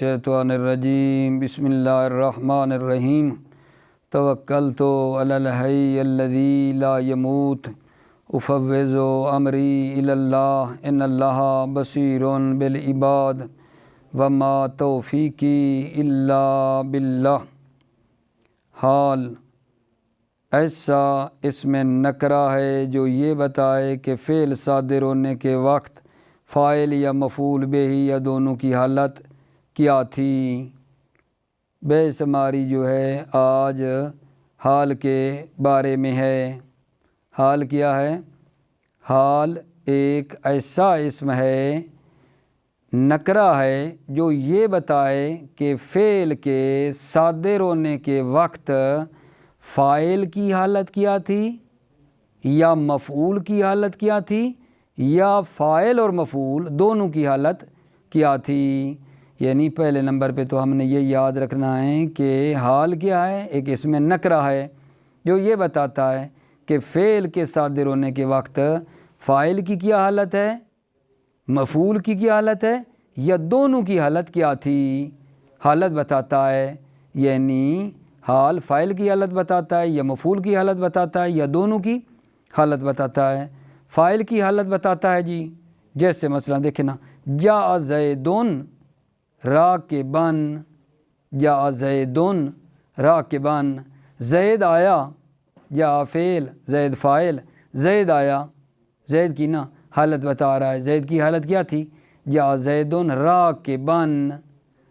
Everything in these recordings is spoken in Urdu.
الشیطان الرجیم بسم اللہ الرحمن الرحیم توکلت علی الحی الذی لا یموت افوض امری الی اللہ ان اللہ بصیر بالعباد وما توفیقی الا باللہ۔ حال ایسا اس میں نکرہ ہے جو یہ بتائے کہ فعل صادر ہونے کے وقت فاعل یا مفعول بہ یا دونوں کی حالت کیا تھی۔ بحث ہماری جو ہے آج حال کے بارے میں ہے۔ حال کیا ہے؟ حال ایک ایسا اسم ہے، نکرہ ہے، جو یہ بتائے کہ فعل کے صادر ہونے کے وقت فاعل کی حالت کیا تھی یا مفعول کی حالت کیا تھی یا فاعل اور مفعول دونوں کی حالت کیا تھی۔ یعنی پہلے نمبر پہ تو ہم نے یہ یاد رکھنا ہے کہ حال کیا ہے؟ ایک اسم نکرہ ہے جو یہ بتاتا ہے کہ فعل کے صادر ہونے کے وقت فاعل کی کیا حالت ہے، مفعول کی کیا حالت ہے یا دونوں کی حالت کیا تھی، حالت بتاتا ہے۔ یعنی حال فاعل کی حالت بتاتا ہے یا مفعول کی حالت بتاتا ہے یا دونوں کی حالت بتاتا ہے۔ فاعل کی حالت بتاتا ہے جی، جیسے مثلا دیکھیں نا، جاء زیدن راکبن، جاء زیدن راکبن، زید آیا، جاء فعل زید فاعل، زید آیا، زید کی نا حالت بتا رہا ہے۔ زید کی حالت کیا تھی؟ جاء زیدن راکبن،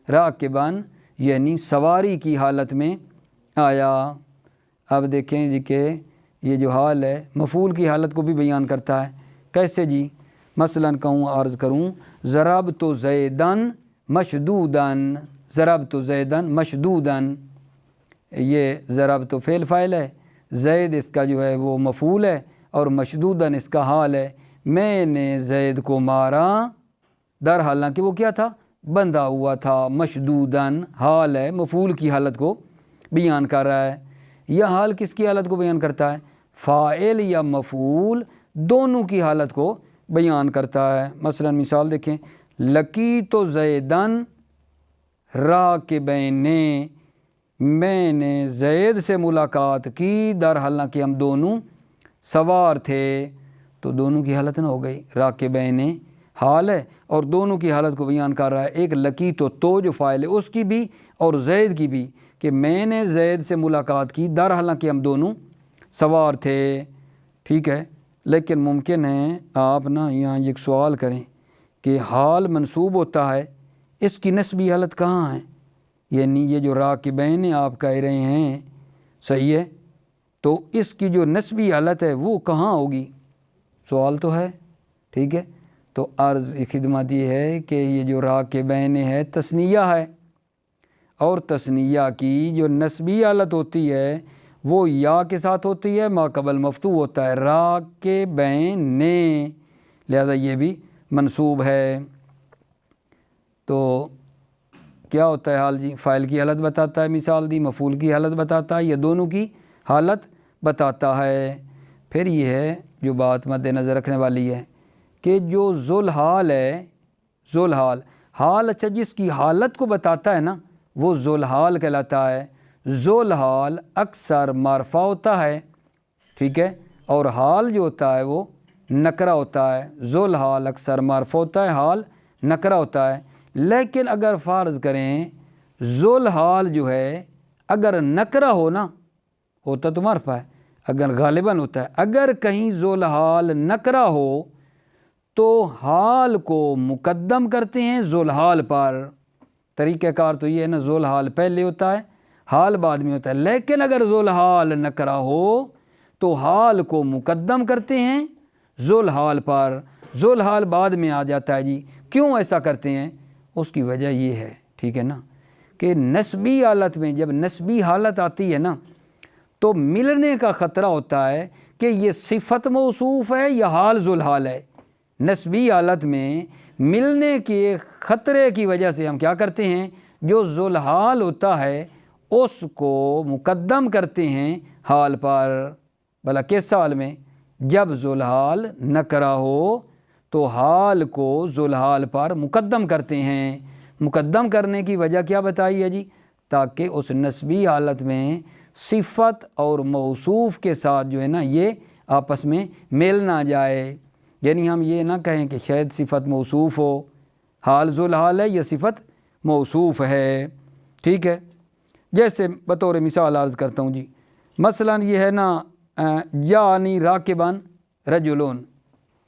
راکبن یعنی سواری کی حالت میں آیا۔ اب دیکھیں جی کہ یہ جو حال ہے مفعول کی حالت کو بھی بیان کرتا ہے۔ کیسے جی؟ مثلا کہوں، عرض کروں، ضربت زیدن مشدودن، ضربت زیدن مشدودن، یہ ضربت فعل فاعل ہے، زید اس کا جو ہے وہ مفعول ہے اور مشدودن اس کا حال ہے۔ میں نے زید کو مارا، در حالانکہ وہ کیا تھا؟ بندھا ہوا تھا، مشدودن حال ہے، مفعول کی حالت کو بیان کر رہا ہے۔ یہ حال کس کی حالت کو بیان کرتا ہے؟ فاعل یا مفعول دونوں کی حالت کو بیان کرتا ہے۔ مثلا مثال دیکھیں، لقیت زیدن راکبین، میں نے زید سے ملاقات کی در حالانکہ ہم دونوں سوار تھے، تو دونوں کی حالت نہ ہو گئی، راکبین حال ہے اور دونوں کی حالت کو بیان کر رہا ہے۔ ایک لقیت تو جو فاعل ہے اس کی بھی اور زید کی بھی، کہ میں نے زید سے ملاقات کی در حالانکہ ہم دونوں سوار تھے، ٹھیک ہے۔ لیکن ممکن ہے آپ نا یہاں ایک سوال کریں کہ حال منصوب ہوتا ہے، اس کی نسبی حالت کہاں ہے؟ یعنی یہ جو راکبین آپ کہہ رہے ہیں، صحیح ہے، تو اس کی جو نسبی حالت ہے وہ کہاں ہوگی؟ سوال تو ہے، ٹھیک ہے۔ تو عرض خدمت یہ ہے کہ یہ جو راکبین ہے تثنیہ ہے، اور تثنیہ کی جو نسبی حالت ہوتی ہے وہ یا کے ساتھ ہوتی ہے، ما قبل مفتوح ہوتا ہے، راکبین، لہذا یہ بھی منصوب ہے۔ تو کیا ہوتا ہے حال جی؟ فاعل کی حالت بتاتا ہے، مثال دی، مفعول کی حالت بتاتا ہے یا دونوں کی حالت بتاتا ہے۔ پھر یہ ہے جو بات مد نظر رکھنے والی ہے کہ جو ذوالحال ہے، ذوالحال حال، اچھا جس کی حالت کو بتاتا ہے نا وہ ذوالحال کہلاتا ہے۔ ذوالحال اکثر معرفہ ہوتا ہے، ٹھیک ہے، اور حال جو ہوتا ہے وہ نکرہ ہوتا ہے۔ ذوالحال اکثر معرفہ ہوتا ہے، حال نکرہ ہوتا ہے۔ لیکن اگر فرض کریں ذوالحال جو ہے اگر نکرہ ہو نا، ہوتا تو معرفہ ہے، اگر غالباً ہوتا ہے، اگر کہیں ذوالحال نکرہ ہو تو حال کو مقدم کرتے ہیں ذوالحال پر۔ طریقہ کار تو یہ ہے نا، ذوالحال پہلے ہوتا ہے، حال بعد میں ہوتا ہے۔ لیکن اگر ذوالحال نکرہ ہو تو حال کو مقدم کرتے ہیں ذوالحال پر، ذوالحال بعد میں آ جاتا ہے جی۔ کیوں ایسا کرتے ہیں؟ اس کی وجہ یہ ہے، ٹھیک ہے نا، کہ نسبی حالت میں جب نسبی حالت آتی ہے نا تو ملنے کا خطرہ ہوتا ہے کہ یہ صفت موصوف ہے یا حال ذوالحال ہے۔ نسبی حالت میں ملنے کے خطرے کی وجہ سے ہم کیا کرتے ہیں؟ جو ذوالحال ہوتا ہے اس کو مقدم کرتے ہیں حال پر۔ بھلا کس حال میں؟ جب ذوالحال نکرہ ہو تو حال کو ذوالحال پر مقدم کرتے ہیں۔ مقدم کرنے کی وجہ کیا بتائی ہے جی؟ تاکہ اس نسبی حالت میں صفت اور موصوف کے ساتھ جو ہے نا یہ آپس میں مل نہ جائے، یعنی ہم یہ نہ کہیں کہ شاید صفت موصوف ہو، حال ذوالحال ہے یا صفت موصوف ہے، ٹھیک ہے۔ جیسے بطور مثال عرض کرتا ہوں جی، مثلا یہ ہے نا یعنی راکبن رجلون،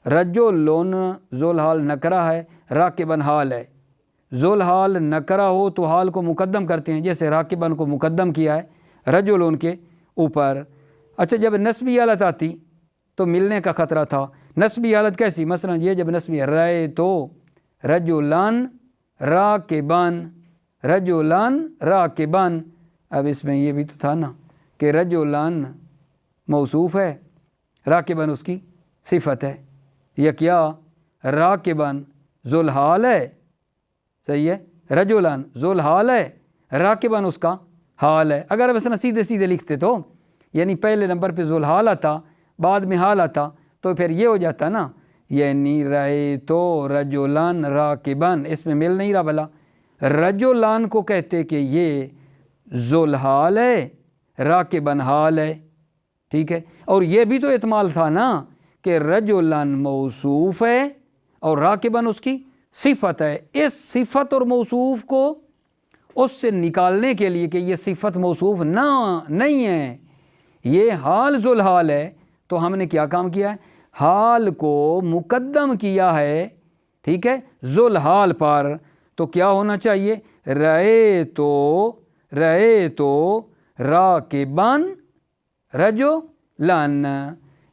رجلون ذوالحال نکرہ ہے، راکبن حال ہے۔ ذوالحال نکرہ ہو تو حال کو مقدم کرتے ہیں، جیسے راکبن کو مقدم کیا ہے رجلون کے اوپر۔ اچھا جب نسبی حالت آتی تو ملنے کا خطرہ تھا۔ نسبی حالت کیسی؟ مثلا یہ جب نسبی رائے تو رجلان راکبان، رجلان راکبان، اب اس میں یہ بھی تو تھا نا کہ رجلان موصوف ہے، راکبان اس کی صفت ہے، یا کیا راکبان ذوالحال ہے، صحیح ہے، رجلان ذوالحال ہے، راکبان اس کا حال ہے۔ اگر بس سیدھے سیدھے لکھتے تو یعنی پہلے نمبر پہ ذوالحال آتا بعد میں حال آتا تو پھر یہ ہو جاتا نا، یعنی رائے تو رجلان راکبان، اس میں مل نہیں رہا، بلا رجلان کو کہتے کہ یہ ذوالحال ہے، راکبان حال ہے، ٹھیک ہے۔ اور یہ بھی تو احتمال تھا نا کہ رجلان موصوف ہے اور راکبان اس کی صفت ہے۔ اس صفت اور موصوف کو اس سے نکالنے کے لیے کہ یہ صفت موصوف نہیں ہے، یہ حال ذوالحال ہے، تو ہم نے کیا کام کیا ہے؟ حال کو مقدم کیا ہے، ٹھیک ہے، ذوالحال پر۔ تو کیا ہونا چاہیے؟ رائے تو راکبان رجلان،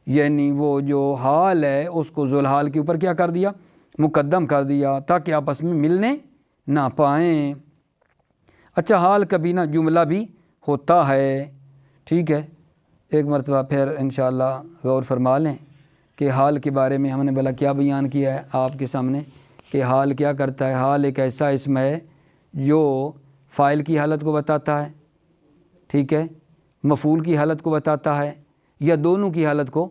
یعنی وہ جو حال ہے اس کو ذوالحال کے اوپر کیا کر دیا؟ مقدم کر دیا، تاکہ آپس میں ملنے نہ پائیں۔ اچھا حال کبھی نہ جملہ بھی ہوتا ہے، ٹھیک ہے۔ ایک مرتبہ پھر انشاءاللہ غور فرما لیں کہ حال کے بارے میں ہم نے بھلا کیا بیان کیا ہے آپ کے سامنے، کہ حال کیا کرتا ہے۔ حال ایک ایسا اسم ہے جو فاعل کی حالت کو بتاتا ہے، ٹھیک ہے، مفعول کی حالت کو بتاتا ہے، یا دونوں کی حالت کو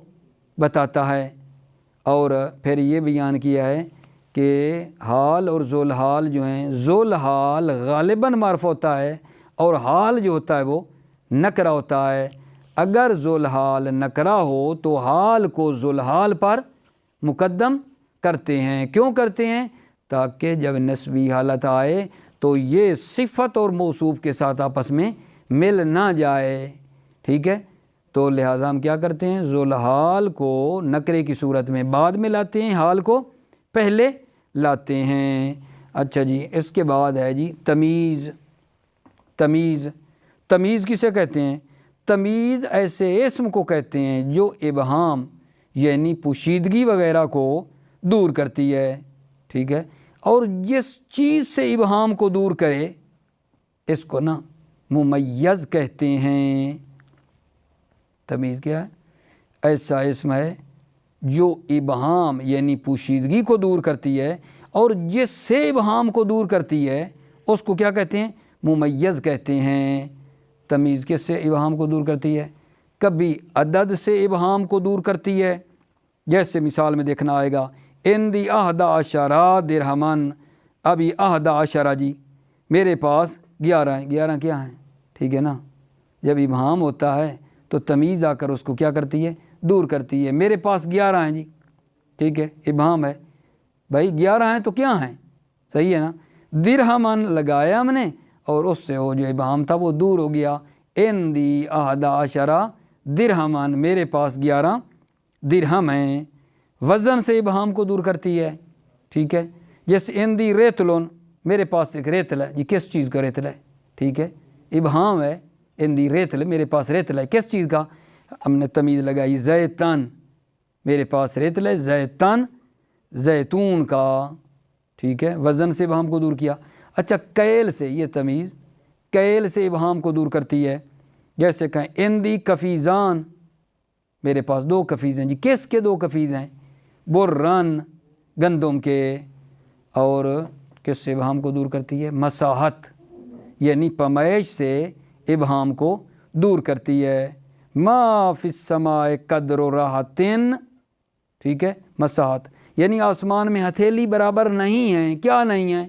بتاتا ہے۔ اور پھر یہ بیان کیا ہے کہ حال اور ذوالحال جو ہیں، ذوالحال غالباً معرف ہوتا ہے اور حال جو ہوتا ہے وہ نکرہ ہوتا ہے۔ اگر ذوالحال نکرہ ہو تو حال کو ذوالحال پر مقدم کرتے ہیں۔ کیوں کرتے ہیں؟ تاکہ جب نسبی حالت آئے تو یہ صفت اور موصوف کے ساتھ آپس میں مل نہ جائے، ٹھیک ہے۔ تو لہذا ہم کیا کرتے ہیں؟ ذوالحال کو نکرے کی صورت میں بعد میں لاتے ہیں، حال کو پہلے لاتے ہیں۔ اچھا جی، اس کے بعد ہے جی تمیز۔ تمیز کسے کہتے ہیں؟ تمیز ایسے اسم کو کہتے ہیں جو ابہام یعنی پوشیدگی وغیرہ کو دور کرتی ہے، ٹھیک ہے، اور جس چیز سے ابہام کو دور کرے اس کو نا ممیز کہتے ہیں۔ تمیز کیا ہے؟ ایسا اسم ہے جو ابہام یعنی پوشیدگی کو دور کرتی ہے اور جس سے ابہام کو دور کرتی ہے اس کو کیا کہتے ہیں؟ ممیز کہتے ہیں۔ تمیز کس سے ابہام کو دور کرتی ہے؟ کبھی عدد سے ابہام کو دور کرتی ہے، جیسے مثال میں دیکھنا آئے گا اندی 11 درہمن، ابھی 11 جی میرے پاس 11 ہیں، 11 کیا ہیں، ٹھیک ہے نا۔ جب ابہام ہوتا ہے تو تمیز آ کر اس کو کیا کرتی ہے؟ دور کرتی ہے۔ میرے پاس 11 ہیں جی، ٹھیک ہے، ابہام ہے، بھائی 11 ہیں تو کیا ہیں، صحیح ہے نا۔ درہمن لگایا ہم نے اور اس سے وہ جو ابہام تھا وہ دور ہو گیا۔ اندی 11 درہمن، میرے پاس 11 درہم ہیں۔ وزن سے ابہام کو دور کرتی ہے، ٹھیک ہے، جیسے اندی ریتلون، میرے پاس ایک ریتل ہے جی، کس چیز کا ریتل ہے، ٹھیک ہے، ابہام ہے، اندی ریتل، میرے پاس ریتل ہے، کس چیز کا؟ ہم نے تمیز لگائی زیتن، میرے پاس ریتل ہے، زیتن زیتون کا، ٹھیک ہے، وزن سے ابہام کو دور کیا۔ اچھا کیل سے، یہ تمیز کیل سے ابہام کو دور کرتی ہے، جیسے کہیں اندی کفیزان، میرے پاس 2 کفیز ہیں جی، کس کے 2 کفیز ہیں؟ برن، گندم کے۔ اور کس سے ابہام کو دور کرتی ہے؟ مساحت یعنی پیمائش سے ابہام کو دور کرتی ہے۔ ما فی السماء قدر راحتن، ٹھیک ہے، مساحت یعنی آسمان میں ہتھیلی برابر نہیں ہیں، کیا نہیں ہیں؟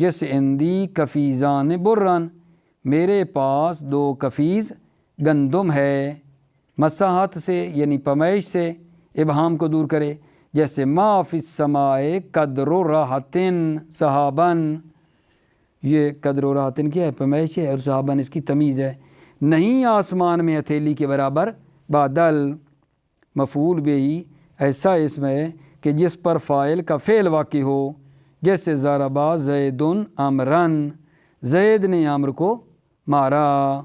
جیسے اندی کفیزان برن، میرے پاس 2 کفیز گندم ہے، مسا ہاتھ سے یعنی پیمائش سے ابہام کو دور کرے، جیسے ما فی السماء قدر راحتن صحابن، یہ قدر و راحتن کیا ہے؟ پیمائش ہے، اور صحابن اس کی تمیز ہے، نہیں آسمان میں ہتھیلی کے برابر بادل۔ مفعول بہ ایسا اسم ہے کہ جس پر فاعل کا فعل واقع ہو، جیسے ضربا زید امرن، زید نے عمرو کو مارا،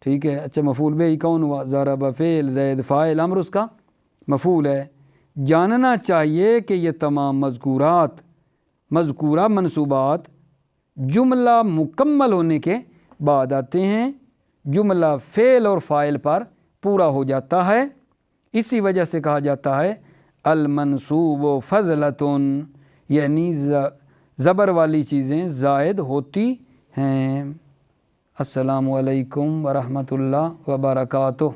ٹھیک ہے۔ اچھا مفعول بہ کون ہوا؟ ضربا فعل، زید فاعل، امر اس کا مفعول ہے۔ جاننا چاہیے کہ یہ تمام مذکورہ منصوبات جملہ مکمل ہونے کے بعد آتے ہیں، جملہ فعل اور فاعل پر پورا ہو جاتا ہے، اسی وجہ سے کہا جاتا ہے المنصوب فضلتن، یعنی زبر والی چیزیں زائد ہوتی ہیں۔ السلام علیکم ورحمۃ اللہ وبرکاتہ۔